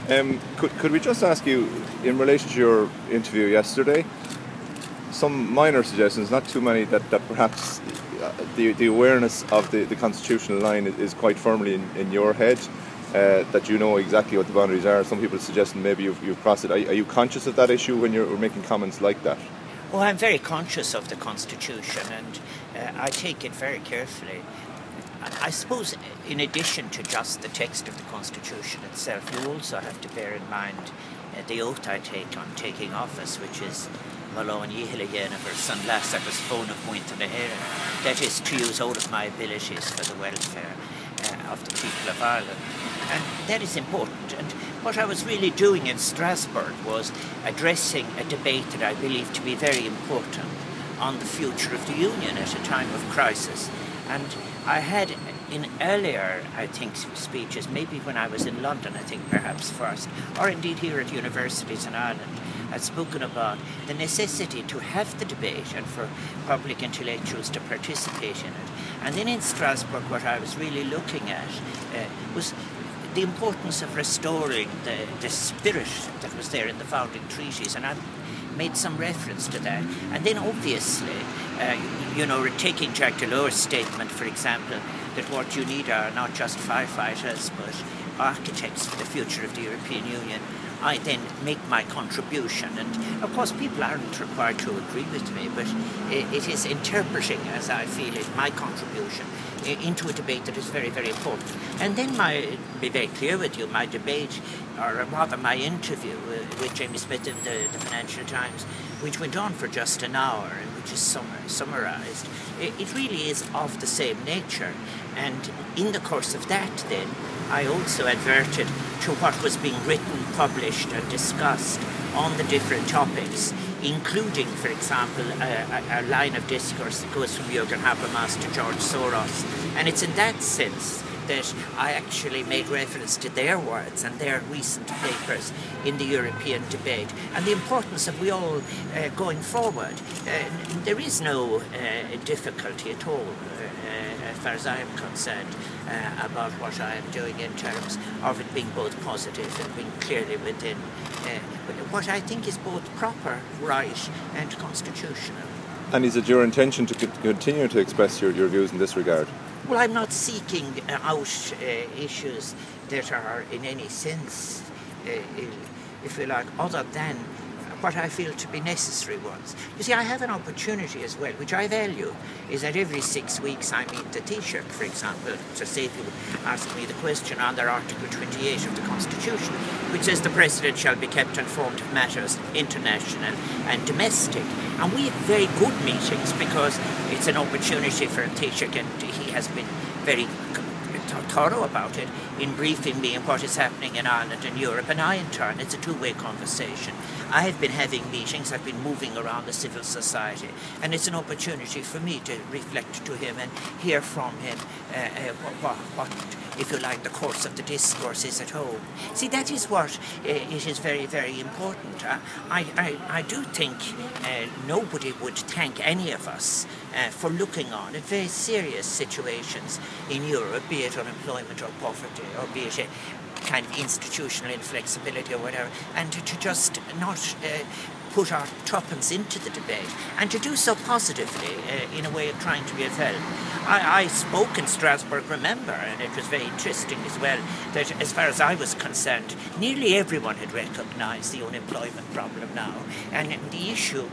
Could we just ask you, in relation to your interview yesterday, some minor suggestions, not too many, that perhaps the awareness of the constitutional line is quite firmly in your head, that you know exactly what the boundaries are. Some people suggesting maybe you've crossed it. Are you conscious of that issue when you're making comments like that? Oh, I'm very conscious of the Constitution, and I take it very carefully. I suppose in addition to just the text of the Constitution itself, you also have to bear in mind the oath I take on taking office, which is Malone Yihiligan of San Lassakas phone of Muintanahera. That is to use all of my abilities for the welfare of the people of Ireland. And that is important. And what I was really doing in Strasbourg was addressing a debate that I believe to be very important on the future of the Union at a time of crisis. And I had in earlier, I think, speeches, maybe when I was in London, I think perhaps first, or indeed here at universities in Ireland, I'd spoken about the necessity to have the debate and for public intellectuals to participate in it. And then in Strasbourg, what I was really looking at was the importance of restoring the spirit that was there in the founding treaties, and I made some reference to that. And then obviously, taking Jacques Delors' statement, for example, that what you need are not just firefighters but architects for the future of the European Union, I then make my contribution. And of course people aren't required to agree with me, but it is interpreting, as I feel it, my contribution into a debate that is very, very important. And then be very clear with you, my debate, or rather my interview with Jamie Smith in the Financial Times, which went on for just an hour and which is summarised, it really is of the same nature. And in the course of that then, I also adverted to what was being written, published and discussed on the different topics, including, for example, a line of discourse that goes from Jürgen Habermas to George Soros. And it's in that sense that I actually made reference to their words and their recent papers in the European debate, and the importance of we all going forward. There is no difficulty at all, as far as I am concerned, about what I am doing in terms of it being both positive and being clearly within what I think is both proper, right and constitutional. And is it your intention to continue to express your views in this regard? Well, I'm not seeking out issues that are in any sense, if you like, other than what I feel to be necessary ones. You see, I have an opportunity as well, which I value, is that every 6 weeks I meet the Taoiseach, for example, to say if you ask me the question under Article 28 of the Constitution, which says the President shall be kept informed of matters international and domestic. And we have very good meetings because it's an opportunity for a Taoiseach, and he has been very thorough about it in briefing me on what is happening in Ireland and Europe, and I in turn, it's a two-way conversation. I have been having meetings, I've been moving around the civil society, and it's an opportunity for me to reflect to him and hear from him what, if you like, the course of the discourse is at home. See, that is what it is very, very important. I do think nobody would thank any of us for looking on at very serious situations in Europe, be it unemployment or poverty, or be it a kind of institutional inflexibility or whatever, and to just not put our tuppence into the debate, and to do so positively in a way of trying to be of help. I spoke in Strasbourg, remember, and it was very interesting as well, that as far as I was concerned, nearly everyone had recognised the unemployment problem now, and the issue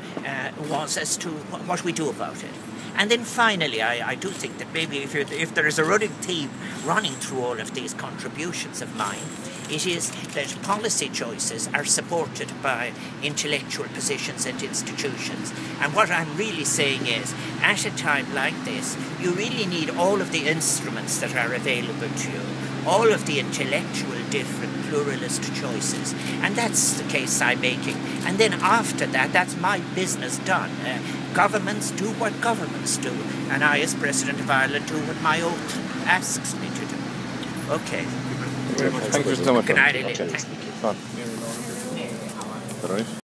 was as to what we do about it. And then finally, I do think that maybe if there is a running theme running through all of these contributions of mine, it is that policy choices are supported by intellectual positions and institutions. And what I'm really saying is, at a time like this, you really need all of the instruments that are available to you, all of the intellectual, different, pluralist choices. And that's the case I'm making. And then after that, that's my business done. Governments do what governments do, and I, as President of Ireland, do what my oath asks me to do. Okay. Thank you so much. Good night, Eileen. Thank you. All right.